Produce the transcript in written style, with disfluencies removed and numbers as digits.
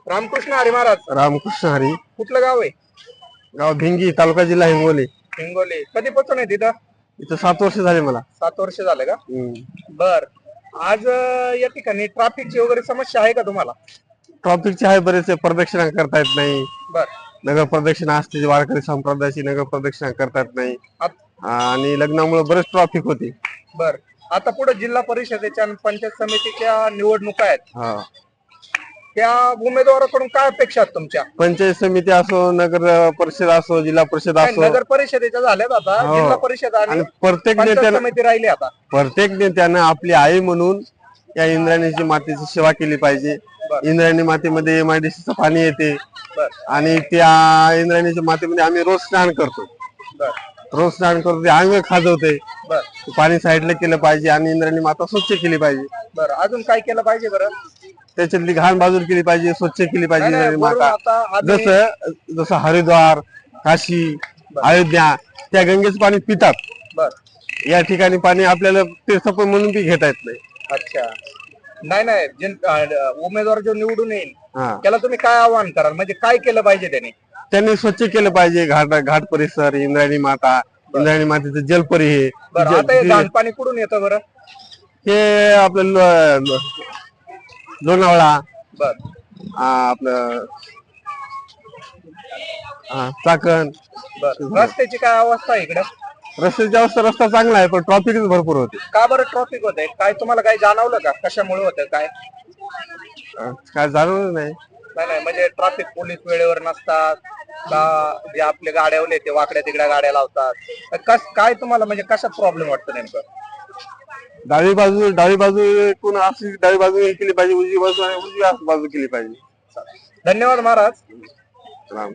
रामकृष्ण हरी महाराज. रामकृष्ण हरी. कुठलं गाव आहे? गाव भिंगी, तालुका जिल्हा हिंगोली. हिंगोली. कधीपासून आहे तिथं? इथं 7 वर्ष झाले मला. 7 वर्ष झाले का? बर. आज या ठिकाणी ट्रॅफिकची वगैरे समस्या आहे का तुम्हाला? ट्रॉफिकचे आहे बरेचसे, प्रदक्षिणा करता येत नाही. बर. नगर प्रदक्षिणा असते, वारकरी संप्रदायाची नगर प्रदक्षिणा करता येत नाही. आणि लग्नामुळे बरेच ट्रॉफिक होते. बर. आता पुढे जिल्हा परिषदेच्या आणि पंचायत समितीच्या निवडणुका आहेत. त्या उमेदवाराकडून काय अपेक्षा आहेत तुमच्या? पंचायत समिती असो, नगर परिषद असो, जिल्हा परिषद असो. नगर परिषदेच्या झाल्यात आता, जिल्हा परिषद आणि प्रत्येक पंचायत समिती राहिली आता. प्रत्येक नेत्यानं आपली आई म्हणून या इंद्रायणीची मातेची सेवा केली पाहिजे. इंद्रायणी मातेमध्ये MIDC पाणी येते आणि त्या इंद्रायणीच्या मातेमध्ये आम्ही रोज स्नान करतो. रोज स्नान करतो, ते अंग खाजवते. पाणी साईडला केलं पाहिजे आणि इंद्रायणी माता स्वच्छ केली पाहिजे. बरं. अजून काय केलं पाहिजे बरं? त्याच्यातली घाण बाजूला केली पाहिजे, स्वच्छ केली पाहिजे इंद्रायणी माता. आता जसं हरिद्वार, काशी, अयोध्या त्या गंगेचं पाणी पितात. या ठिकाणी पाणी आपल्याला तीर्थ म्हणून बी घेता येत नाही. अच्छा. नाही उमेदवार जो निवडून येईल त्याला तुम्ही काय आवाहन कराल, म्हणजे काय केलं पाहिजे त्यांनी स्वच्छ केलं पाहिजे. घाट परिसर, इंद्रायणी माता, इंद्रायणी मातेचं जलपरी हे. आता हे घाणपाणी कुठून येतं बरं? हे आपलं लोणावळा, आपलं चाकण. रस्त्याची काय अवस्था आहे इकडे? रस्त्याची अवस्था, रस्ता चांगला आहे पण ट्रॉफिकच भरपूर होते. का बरं ट्रॉफिक होतंय? काय तुम्हाला काय जाणवलं का? कशामुळे होतं काय? काय जाणवलं नाही. नाही म्हणजे ट्रॅफिक पोलीस वेळेवर नसतात का? जे आपले गाड्यावले ते वाकड्या तिकड्या गाड्या लावतात, काय तुम्हाला म्हणजे कशात प्रॉब्लेम वाटतं नेमकं? डावी बाजू कोण अशी डावी बाजू हे केली पाहिजे, उजवी बाजू आणि उजवी बाजू केली पाहिजे. धन्यवाद महाराज. राम.